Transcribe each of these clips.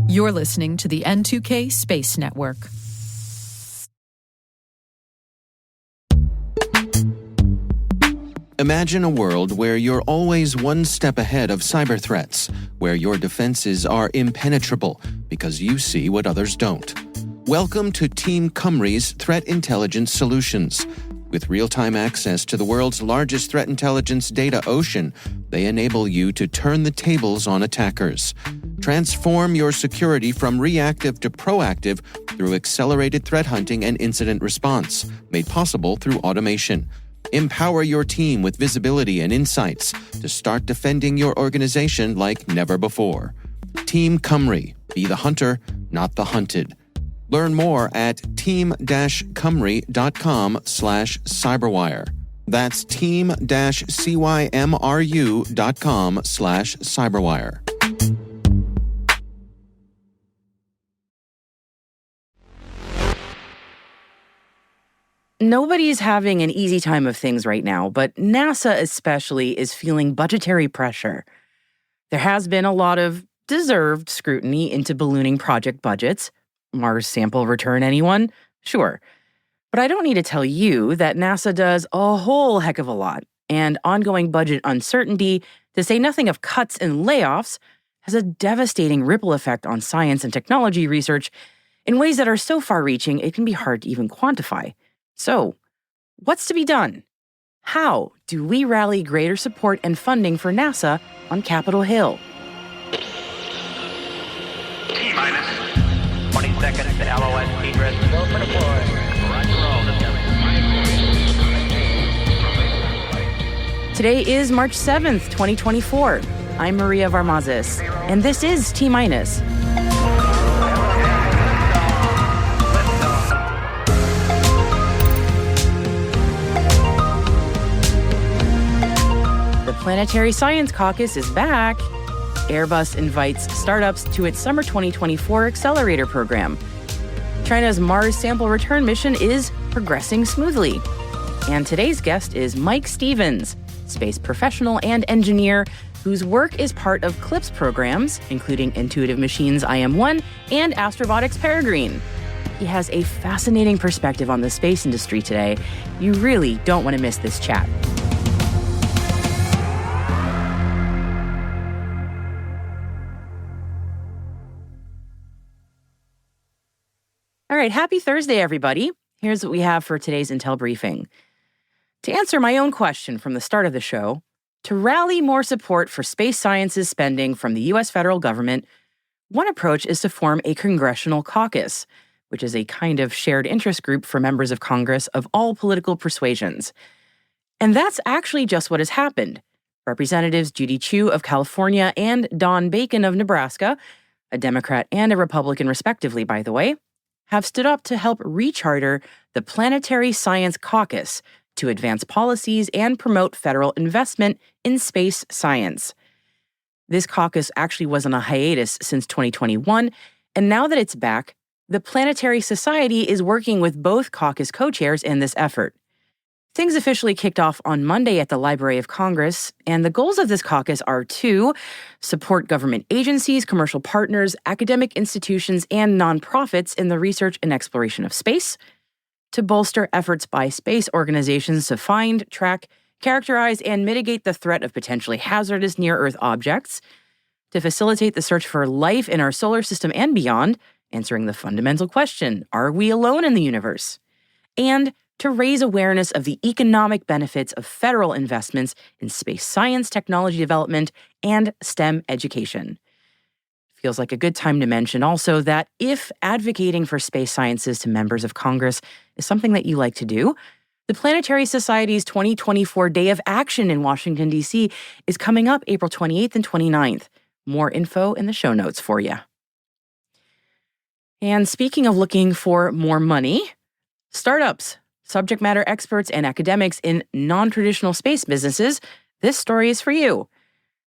You're listening to the N2K Space Network. Imagine a world where you're always one step ahead of cyber threats, where your defenses are impenetrable because you see what others don't. Welcome to Team Cymru's Threat Intelligence Solutions. With real-time access to the world's largest threat intelligence data ocean, they enable you to turn the tables on attackers. Transform your security from reactive to proactive through accelerated threat hunting and incident response, made possible through automation. Empower your team with visibility and insights to start defending your organization like never before. Team Cymru. Be the hunter, not the hunted. Learn more at team-cymru.com/cyberwire. That's team-cymru.com/cyberwire. Nobody's having an easy time of things right now, but NASA especially is feeling budgetary pressure. There has been a lot of deserved scrutiny into ballooning project budgets. Mars sample return, anyone? Sure. But I don't need to tell you that NASA does a whole heck of a lot, and ongoing budget uncertainty, to say nothing of cuts and layoffs, has a devastating ripple effect on science and technology research in ways that are so far-reaching it can be hard to even quantify. So, what's to be done? How do we rally greater support and funding for NASA on Capitol Hill? T-minus 20 seconds to LOS egress. Go for deploy. Roger roll. Today is March 7th, 2024. I'm Maria Varmazes, and this is T-minus. The Planetary Science Caucus is back. Airbus invites startups to its summer 2024 accelerator program. China's Mars sample return mission is progressing smoothly. And today's guest is Mike Stevens, space professional and engineer whose work is part of CLPS programs, including Intuitive Machines IM-1 and Astrobotics Peregrine. He has a fascinating perspective on the space industry today. You really don't want to miss this chat. All right, happy Thursday, everybody. Here's what we have for today's Intel briefing. To answer my own question from the start of the show, to rally more support for space sciences spending from the U.S. federal government, one approach is to form a congressional caucus, which is a kind of shared interest group for members of Congress of all political persuasions. And that's actually just what has happened. Representatives Judy Chu of California and Don Bacon of Nebraska, a Democrat and a Republican respectively, by the way, have stood up to help recharter the Planetary Science Caucus to advance policies and promote federal investment in space science. This caucus actually was on a hiatus since 2021, and now that it's back, the Planetary Society is working with both caucus co-chairs in this effort. Things officially kicked off on Monday at the Library of Congress, and the goals of this caucus are to support government agencies, commercial partners, academic institutions, and nonprofits in the research and exploration of space, to bolster efforts by space organizations to find, track, characterize, and mitigate the threat of potentially hazardous near-Earth objects, to facilitate the search for life in our solar system and beyond, answering the fundamental question, are we alone in the universe? And to raise awareness of the economic benefits of federal investments in space science, technology development, and STEM education. Feels like a good time to mention also that if advocating for space sciences to members of Congress is something that you like to do, the Planetary Society's 2024 Day of Action in Washington, D.C. is coming up April 28th and 29th. More info in the show notes for you. And speaking of looking for more money, startups, subject matter experts, and academics in non-traditional space businesses, this story is for you.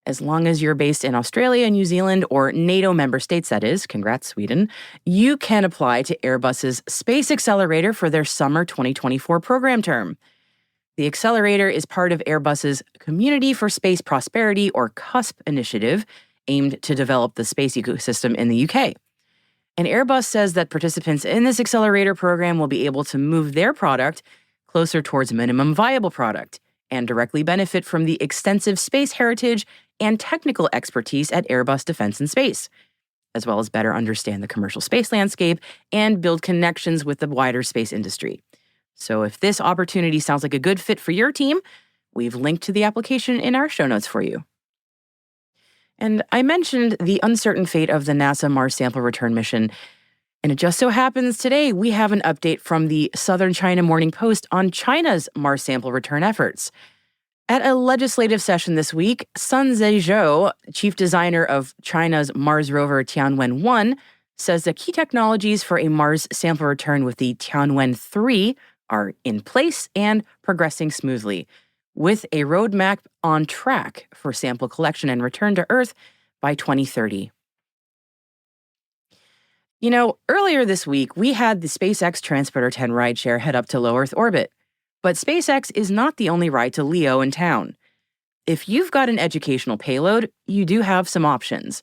As long as you're based in Australia, New Zealand, or NATO member states, that is, congrats, Sweden, you can apply to Airbus's Space Accelerator for their summer 2024 program term. The accelerator is part of Airbus's Community for Space Prosperity, or CUSP initiative, aimed to develop the space ecosystem in the UK. And Airbus says that participants in this accelerator program will be able to move their product closer towards minimum viable product and directly benefit from the extensive space heritage and technical expertise at Airbus Defence and Space, as well as better understand the commercial space landscape and build connections with the wider space industry. So if this opportunity sounds like a good fit for your team, we've linked to the application in our show notes for you. And I mentioned the uncertain fate of the NASA Mars Sample Return mission, and it just so happens today we have an update from the Southern China Morning Post on China's Mars Sample Return efforts. At a legislative session this week, Sun Zhezhou, chief designer of China's Mars rover Tianwen-1, says the key technologies for a Mars sample return with the Tianwen-3 are in place and progressing smoothly, with a roadmap on track for sample collection and return to Earth by 2030. You know, earlier this week, we had the SpaceX Transporter 10 rideshare head up to low Earth orbit. But SpaceX is not the only ride to LEO in town. If you've got an educational payload, you do have some options.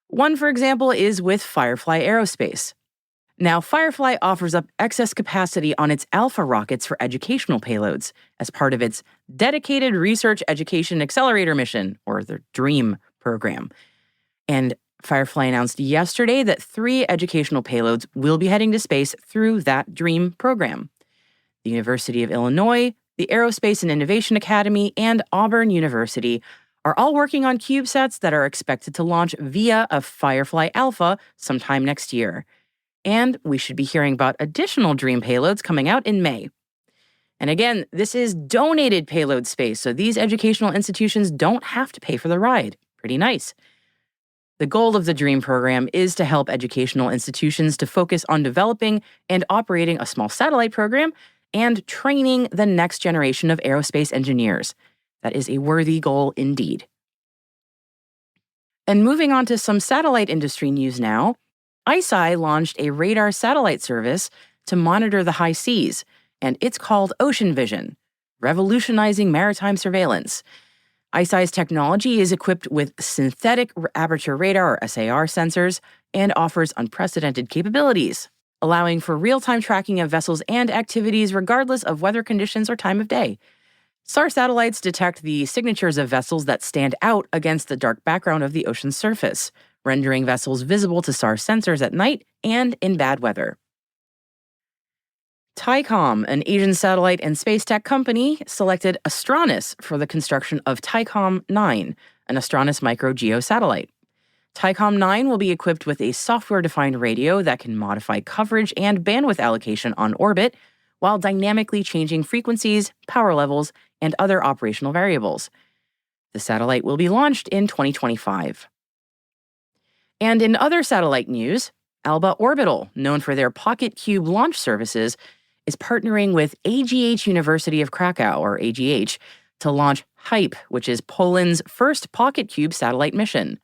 One, for example, is with Firefly Aerospace. Now, Firefly offers up excess capacity on its Alpha rockets for educational payloads as part of its dedicated Research Education Accelerator mission, or the DREAM program. And Firefly announced yesterday that 3 educational payloads will be heading to space through that DREAM program. The University of Illinois, the Aerospace and Innovation Academy, and Auburn University are all working on CubeSats that are expected to launch via a Firefly Alpha sometime next year. And we should be hearing about additional DREAM payloads coming out in May. And again, this is donated payload space, so these educational institutions don't have to pay for the ride. Pretty nice. The goal of the DREAM program is to help educational institutions to focus on developing and operating a small satellite program and training the next generation of aerospace engineers. That is a worthy goal indeed. And moving on to some satellite industry news now, ICEYE launched a radar satellite service to monitor the high seas, and it's called Ocean Vision, revolutionizing maritime surveillance. ICEYE's technology is equipped with synthetic aperture radar, or SAR, sensors and offers unprecedented capabilities, allowing for real-time tracking of vessels and activities regardless of weather conditions or time of day. SAR satellites detect the signatures of vessels that stand out against the dark background of the ocean's surface, rendering vessels visible to SAR sensors at night and in bad weather. Thaicom, an Asian satellite and space tech company, selected Astranis for the construction of Thaicom 9, an Astranis micro geo satellite. Thaicom 9 will be equipped with a software-defined radio that can modify coverage and bandwidth allocation on orbit while dynamically changing frequencies, power levels, and other operational variables. The satellite will be launched in 2025. And in other satellite news, Alba Orbital, known for their Pocket Cube launch services, is partnering with AGH University of Krakow, or AGH, to launch HYPE, which is Poland's first Pocket Cube satellite mission.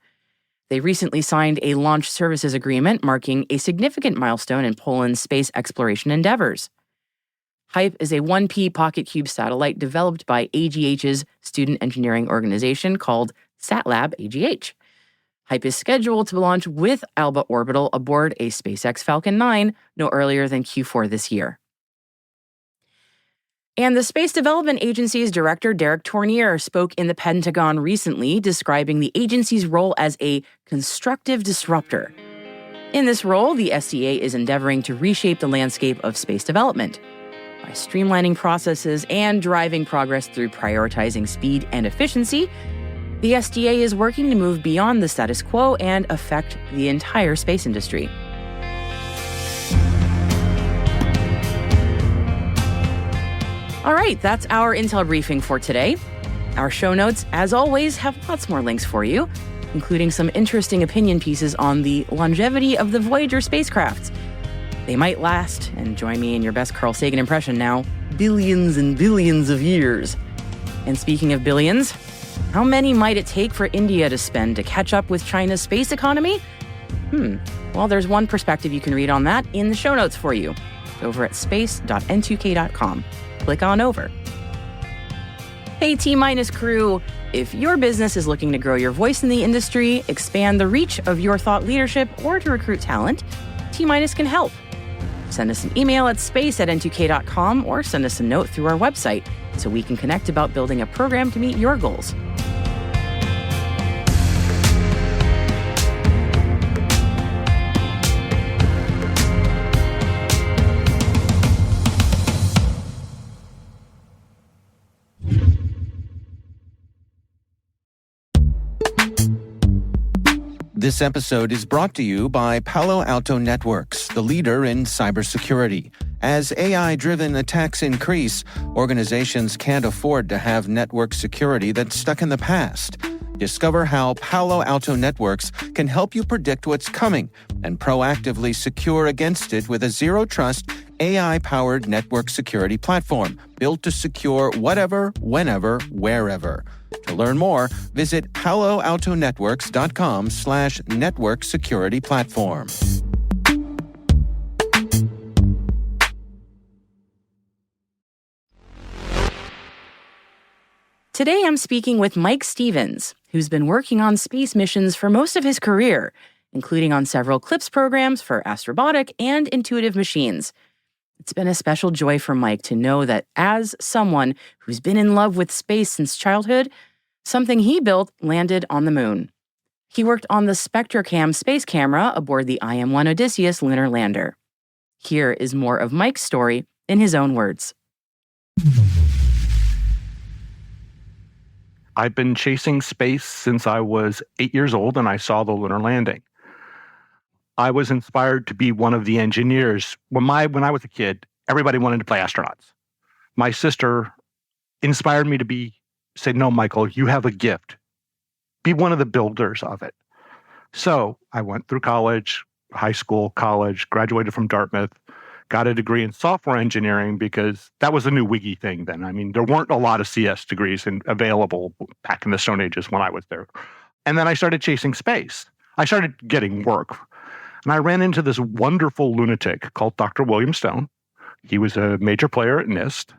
They recently signed a launch services agreement marking a significant milestone in Poland's space exploration endeavors. HYPE is a 1P Pocket Cube satellite developed by AGH's student engineering organization called SatLab AGH. HYPE is scheduled to launch with Alba Orbital aboard a SpaceX Falcon 9 no earlier than Q4 this year. And the Space Development Agency's director, Derek Tournier, spoke in the Pentagon recently, describing the agency's role as a constructive disruptor. In this role, the SDA is endeavoring to reshape the landscape of space development by streamlining processes and driving progress through prioritizing speed and efficiency. The SDA is working to move beyond the status quo and affect the entire space industry. All right, that's our Intel briefing for today. Our show notes, as always, have lots more links for you, including some interesting opinion pieces on the longevity of the Voyager spacecraft. They might last, and join me in your best Carl Sagan impression now, billions and billions of years. And speaking of billions, how many might it take for India to spend to catch up with China's space economy? Well, there's one perspective you can read on that in the show notes for you, over at space.n2k.com. Click on over. Hey, T-Minus crew, If your business is looking to grow your voice in the industry, expand the reach of your thought leadership, or to recruit talent, T- can help. Send us an email at space@n2k.com or send us a note through our website so we can connect about building a program to meet your goals. This episode is brought to you by Palo Alto Networks, the leader in cybersecurity. As AI-driven attacks increase, organizations can't afford to have network security that's stuck in the past. Discover how Palo Alto Networks can help you predict what's coming and proactively secure against it with a zero-trust, AI-powered network security platform built to secure whatever, whenever, wherever. To learn more, visit paloaltonetworks.com/network security platform. Today I'm speaking with Mike Stevens, who's been working on space missions for most of his career, including on several CLPS programs for Astrobotic and Intuitive Machines. It's been a special joy for Mike to know that as someone who's been in love with space since childhood, something he built landed on the moon. He worked on the SpectaCam space camera aboard the IM-1 Odysseus lunar lander. Here is more of Mike's story in his own words. I've been chasing space since I was 8 years old and I saw the lunar landing. I was inspired to be one of the engineers. When I was a kid, everybody wanted to play astronauts. My sister inspired me to say, no, Michael, you have a gift. Be one of the builders of it. So I went through college, high school, college, graduated from Dartmouth, got a degree in software engineering because that was the new wiggy thing then. I mean, there weren't a lot of CS degrees available back in the Stone Ages when I was there. And then I started chasing space. I started getting work. And I ran into this wonderful lunatic called Dr. William Stone. He was a major player at NIST.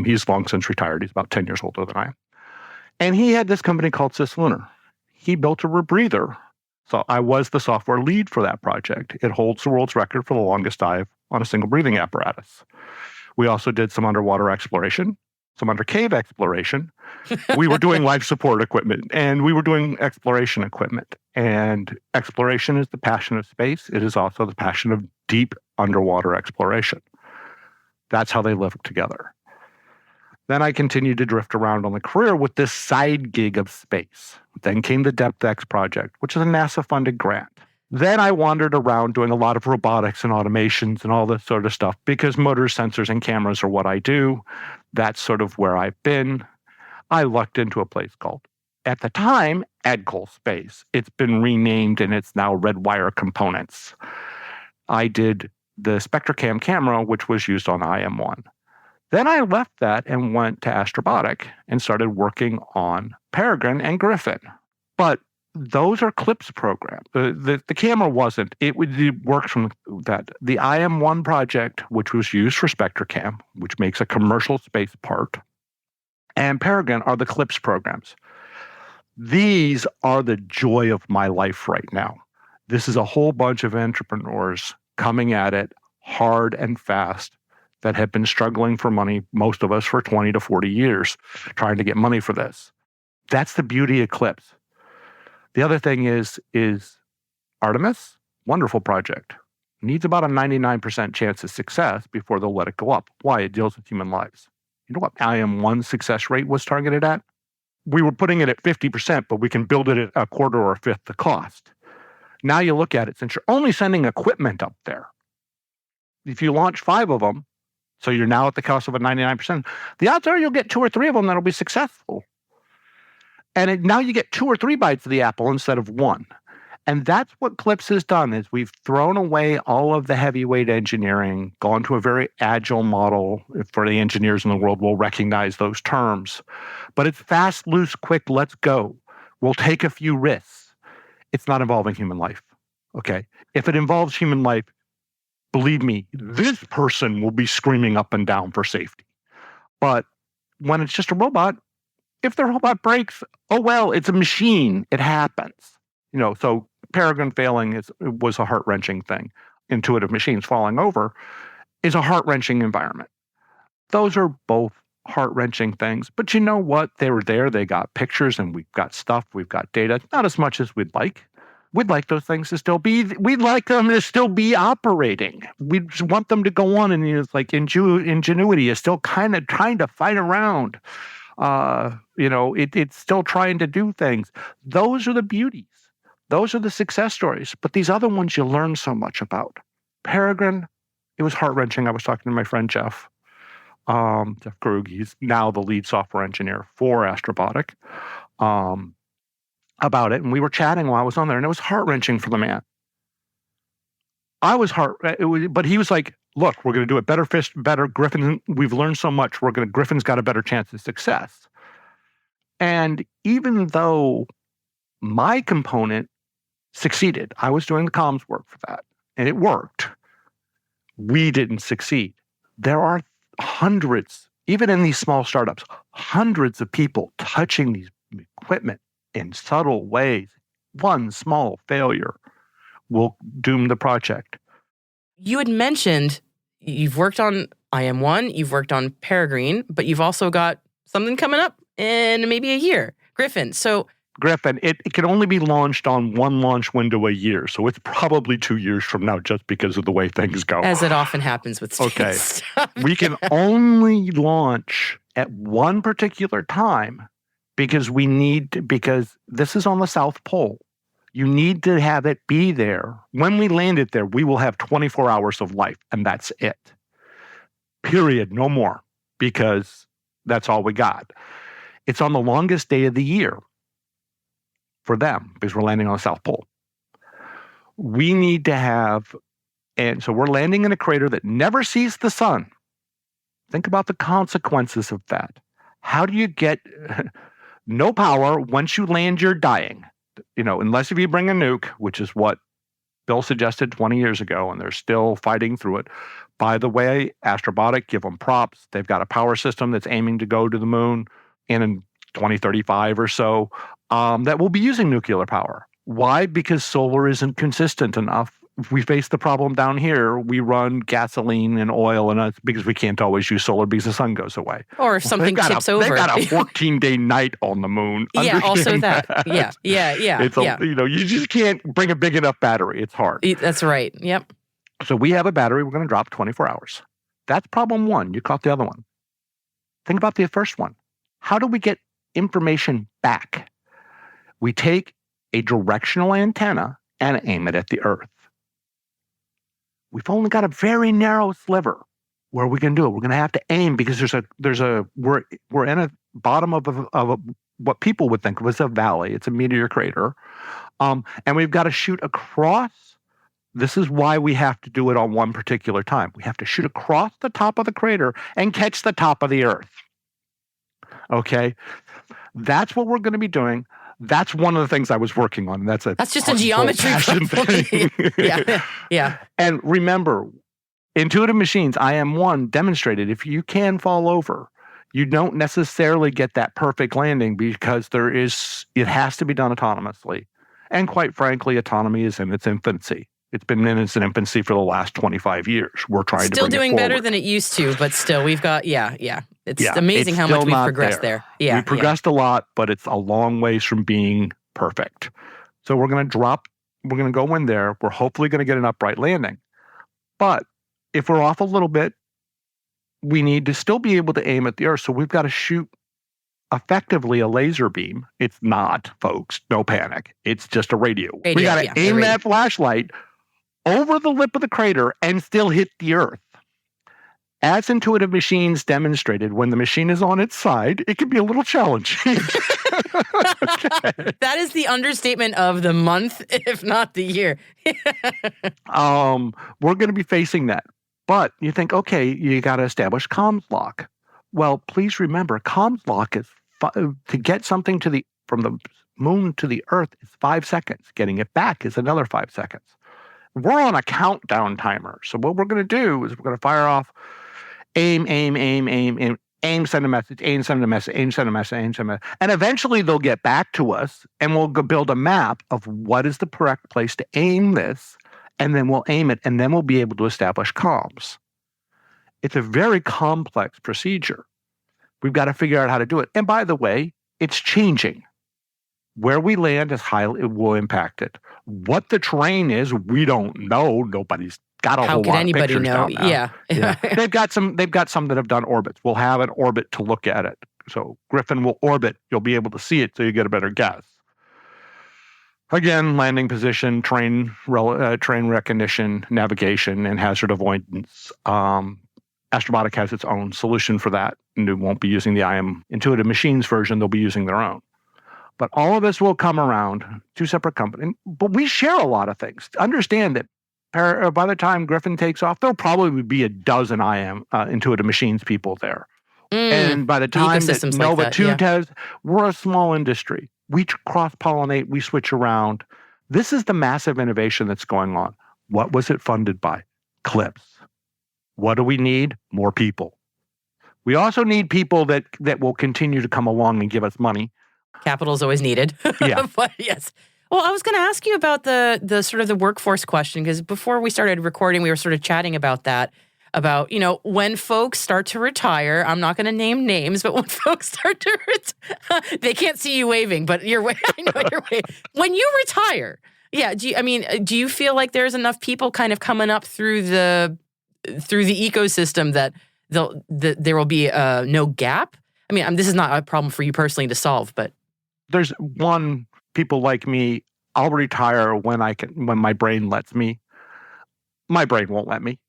He's long since retired. He's about 10 years older than I am. And he had this company called Cislunar. He built a rebreather. So I was the software lead for that project. It holds the world's record for the longest dive on a single breathing apparatus. We also did some underwater exploration, some under cave exploration. We were doing life support equipment, and we were doing exploration equipment. And exploration is the passion of space. It is also the passion of deep underwater exploration. That's how they live together. Then I continued to drift around on the career with this side gig of space. Then came the DepthX project, which is a NASA-funded grant. Then I wandered around doing a lot of robotics and automations and all this sort of stuff because motors, sensors, and cameras are what I do. That's sort of where I've been. I lucked into a place called, at the time, ADCOL Space. It's been renamed and it's now Redwire Components. I did the SpectaCam camera, which was used on IM-1. Then I left that and went to Astrobotic and started working on Peregrine and Griffin. But those are CLPS programs. The camera wasn't. It works from that. The IM-1 project, which was used for SpectaCam, which makes a commercial space part, and Peregrine are the CLPS programs. These are the joy of my life right now. This is a whole bunch of entrepreneurs coming at it hard and fast that have been struggling for money, most of us for 20 to 40 years, trying to get money for this. That's the beauty of CLPS. The other thing is Artemis, wonderful project. Needs about a 99% chance of success before they'll let it go up. Why? It deals with human lives. You know what IM-1 success rate was targeted at? We were putting it at 50%, but we can build it at a quarter or a fifth the cost. Now you look at it, since you're only sending equipment up there, if you launch 5 of them, so you're now at the cost of a 99%, the odds are you'll get 2 or 3 of them that'll be successful. And now you get 2 or 3 bites of the apple instead of 1. And that's what CLPS has done, is we've thrown away all of the heavyweight engineering, gone to a very agile model. For the engineers in the world, will recognize those terms. But it's fast, loose, quick, let's go. We'll take a few risks. It's not involving human life, okay? If it involves human life, believe me, this person will be screaming up and down for safety. But when it's just a robot, If the robot breaks, oh well, it's a machine. It happens. So Peregrine failing was a heart-wrenching thing. Intuitive Machines falling over is a heart-wrenching environment. Those are both heart-wrenching things. But you know what? They were there. They got pictures, and we've got stuff. We've got data. Not as much as we'd like. We'd like those things to still be. We'd like them to still be operating. We want them to go on, and it's like ingenuity is still kind of trying to fight around. It's still trying to do things. Those are the beauties. Those are the success stories. But these other ones you learn so much about. Peregrine, it was heart-wrenching. I was talking to my friend Jeff Krug. He's now the lead software engineer for Astrobotic, about it. And we were chatting while I was on there, and it was heart-wrenching for the man. But he was like, look, we're going to do it better. Griffin, we've learned so much. Griffin's got a better chance of success. And even though my component succeeded, I was doing the comms work for that, and it worked. We didn't succeed. There are hundreds, even in these small startups, hundreds of people touching these equipment in subtle ways. One small failure will doom the project. You had mentioned you've worked on IM-1, you've worked on Peregrine, but you've also got something coming up in maybe a year. Griffin. So Griffin, it can only be launched on one launch window a year. So it's probably 2 years from now just because of the way things go. As it often happens with space stuff. We can only launch at one particular time because because this is on the South Pole. You need to have it be there. When we land it there, we will have 24 hours of life, and that's it. Period. No more, because that's all we got. It's on the longest day of the year for them because we're landing on the South Pole. We need to have, and so we're landing in a crater that never sees the sun. Think about the consequences of that. How do you get no power? Once you land, you're dying. Unless if you bring a nuke, which is what Bill suggested 20 years ago, and they're still fighting through it. By the way, Astrobotic, give them props. They've got a power system that's aiming to go to the moon in 2035 or so, that will be using nuclear power. Why? Because solar isn't consistent enough. If we face the problem down here, we run gasoline and oil, and because we can't always use solar because the sun goes away. Or if something tips over. They've got a 14-day night on the moon. Yeah, also that. Yeah. You just can't bring a big enough battery. It's hard. That's right. Yep. So we have a battery we're going to drop 24 hours. That's problem one. You caught the other one. Think about the first one. How do we get information back? We take a directional antenna and aim it at the Earth. We've only got a very narrow sliver where we can do it. We're going to have to aim because we're in a bottom of what people would think was a valley. It's a meteor crater, and we've got to shoot across. This is why we have to do it on one particular time. We have to shoot across the top of the crater and catch the top of the Earth. Okay, that's what we're going to be doing. That's one of the things I was working on. That's just a geometry thing. Yeah. And remember, Intuitive Machines IM-1 demonstrated if you can fall over, you don't necessarily get that perfect landing because it has to be done autonomously. And quite frankly, autonomy is in its infancy. It's been in its infancy for the last 25 years. We're trying to still doing it better than it used to, but still we've got It's amazing how much we've progressed there. Yeah, we progressed a lot, but it's a long ways from being perfect. So we're going to go in there. We're hopefully going to get an upright landing. But if we're off a little bit, we need to still be able to aim at the Earth. So we've got to shoot effectively a laser beam. It's not, folks, no panic. It's just a radio. We got to aim that flashlight over the lip of the crater and still hit the Earth. As Intuitive Machines demonstrated, when the machine is on its side, it can be a little challenging. That is the understatement of the month, if not the year. We're going to be facing that. But you think, okay, you got to establish comms lock. Well, please remember, comms lock is to get something from the moon to the Earth is 5 seconds. Getting it back is another 5 seconds. We're on a countdown timer. So what we're going to do is we're going to fire off, aim, aim, send a message, aim, send a message, aim, send a message, aim, send a message. And eventually they'll get back to us and we'll go build a map of what is the correct place to aim this. And then we'll aim it and then we'll be able to establish comms. It's a very complex procedure. We've got to figure out how to do it. And by the way, it's changing. Where we land is highly, it will impact it. What the terrain is, we don't know. Nobody's got a whole lot of pictures down now. Yeah. They've got some that have done orbits. We'll have an orbit to look at it. So Griffin will orbit. You'll be able to see it so you get a better guess. Again, landing position, train recognition, navigation, and hazard avoidance. Astrobotic has its own solution for that, and it won't be using the IM Intuitive Machines version. They'll be using their own. But all of this will come around, two separate companies. But we share a lot of things. Understand that by the time Griffin takes off, there'll probably be a dozen IM Intuitive Machines people there. And by the time that Nova 2 does, we're a small industry. We cross-pollinate, we switch around. This is the massive innovation that's going on. What was it funded by? CLPS. What do we need? More people. We also need people that will continue to come along and give us money. Capital is always needed. Yeah. But yes. Well, I was going to ask you about the sort of the workforce question, because before we started recording, we were sort of chatting about that, about, when folks start to retire. I'm not going to name names, but when folks start to retire, they can't see you waving, but I know you're waving. When you retire, do you feel like there's enough people kind of coming up through the ecosystem that there will be no gap? I mean, this is not a problem for you personally to solve, but there's people like me. I'll retire when my brain lets me. My brain won't let me.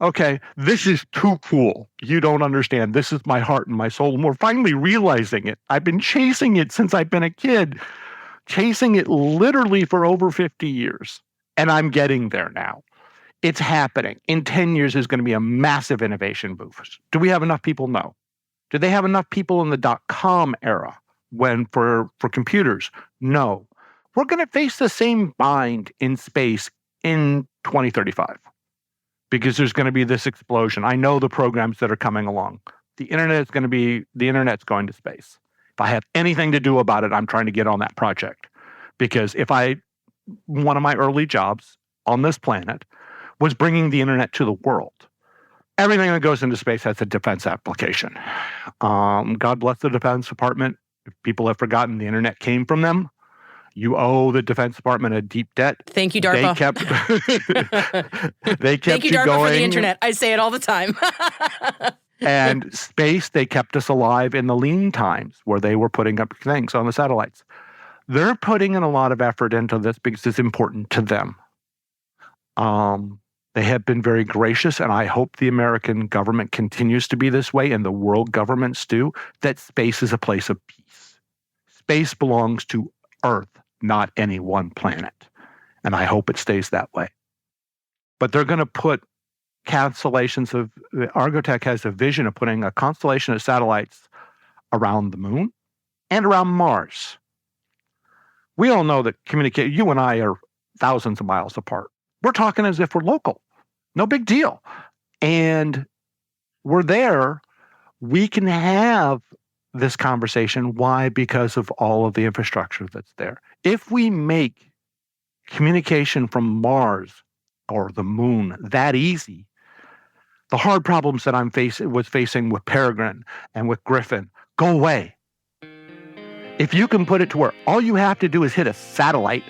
Okay, this is too cool. You don't understand. This is my heart and my soul, and we're finally realizing it. I've been chasing it since I've been a kid, chasing it literally for over 50 years, and I'm getting there now. It's happening. In 10 years, there's going to be a massive innovation boost. Do we have enough people? No. Do they have enough people in the .com era for computers? No. We're going to face the same bind in space in 2035 because there's going to be this explosion. I know the programs that are coming along. The internet's going to space. If I have anything to do about it, I'm trying to get on that project, because one of my early jobs on this planet was bringing the internet to the world. Everything that goes into space has a defense application. God bless the Defense Department. If people have forgotten, the internet came from them. You owe the Defense Department a deep debt. Thank you, DARPA. They kept Thank you, DARPA, going. for the internet. I say it all the time. And space, they kept us alive in the lean times where they were putting up things on the satellites. They're putting in a lot of effort into this because it's important to them. They have been very gracious, and I hope the American government continues to be this way, and the world governments do, that space is a place of peace. Space belongs to Earth, not any one planet. And I hope it stays that way. But they're going to put constellations of, Argotech has a vision of putting a constellation of satellites around the moon and around Mars. We all know that you and I are thousands of miles apart. We're talking as if we're local. No big deal. And we're there. We can have this conversation. Why? Because of all of the infrastructure that's there. If we make communication from Mars or the moon that easy, the hard problems that was facing with Peregrine and with Griffin go away. If you can put it to where all you have to do is hit a satellite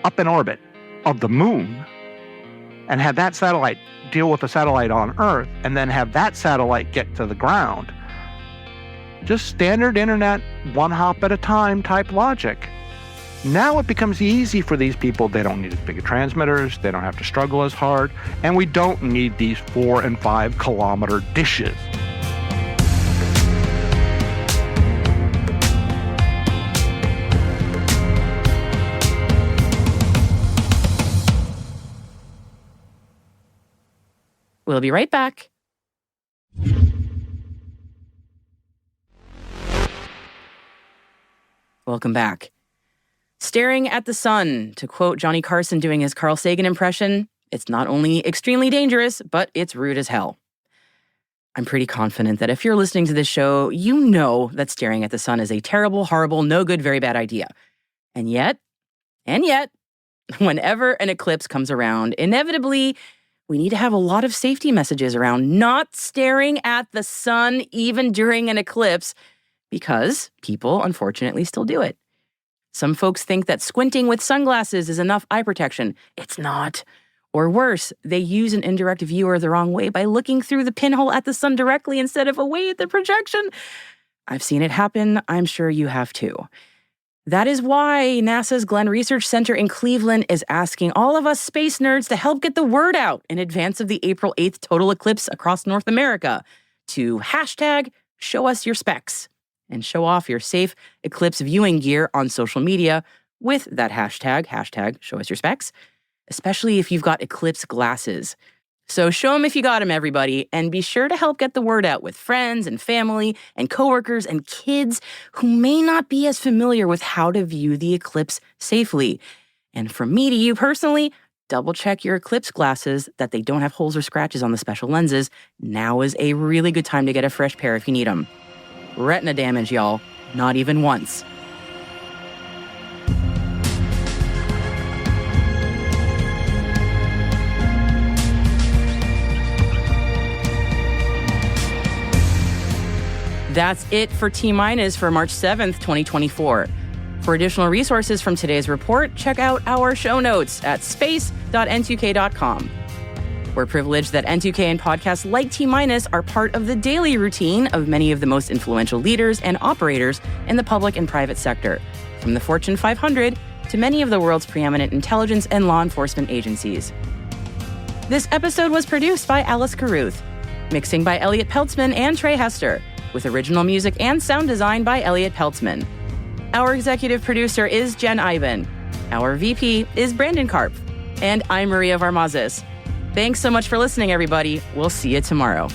up in orbit of the moon and have that satellite deal with a satellite on Earth and then have that satellite get to the ground, just standard internet, one hop at a time type logic. Now it becomes easy for these people. They don't need as big transmitters. They don't have to struggle as hard. And we don't need these 4 and 5 kilometer dishes. We'll be right back. Welcome back. Staring at the sun, to quote Johnny Carson doing his Carl Sagan impression, it's not only extremely dangerous, but it's rude as hell. I'm pretty confident that if you're listening to this show, you know that staring at the sun is a terrible, horrible, no good, very bad idea. And yet, whenever an eclipse comes around, inevitably, we need to have a lot of safety messages around not staring at the sun even during an eclipse, because people, unfortunately, still do it. Some folks think that squinting with sunglasses is enough eye protection. It's not. Or worse, they use an indirect viewer the wrong way by looking through the pinhole at the sun directly instead of away at the projection. I've seen it happen. I'm sure you have too. That is why NASA's Glenn Research Center in Cleveland is asking all of us space nerds to help get the word out in advance of the April 8th total eclipse across North America to hashtag show us your specs and show off your safe eclipse viewing gear on social media with that hashtag show us your specs, especially if you've got eclipse glasses. So show them if you got them, everybody, and be sure to help get the word out with friends and family and coworkers and kids who may not be as familiar with how to view the eclipse safely. And from me to you personally, double check your eclipse glasses that they don't have holes or scratches on the special lenses. Now is a really good time to get a fresh pair if you need them. Retina damage, y'all. Not even once. That's it for T-Minus for March 7th, 2024. For additional resources from today's report, check out our show notes at space.n2k.com. We're privileged that N2K and podcasts like T-Minus are part of the daily routine of many of the most influential leaders and operators in the public and private sector, from the Fortune 500 to many of the world's preeminent intelligence and law enforcement agencies. This episode was produced by Alice Carruth, mixing by Elliot Peltzman and Trey Hester, with original music and sound design by Elliot Peltzman. Our executive producer is Jen Iben. Our VP is Brandon Karp. And I'm Maria Varmazes. Thanks so much for listening, everybody. We'll see you tomorrow.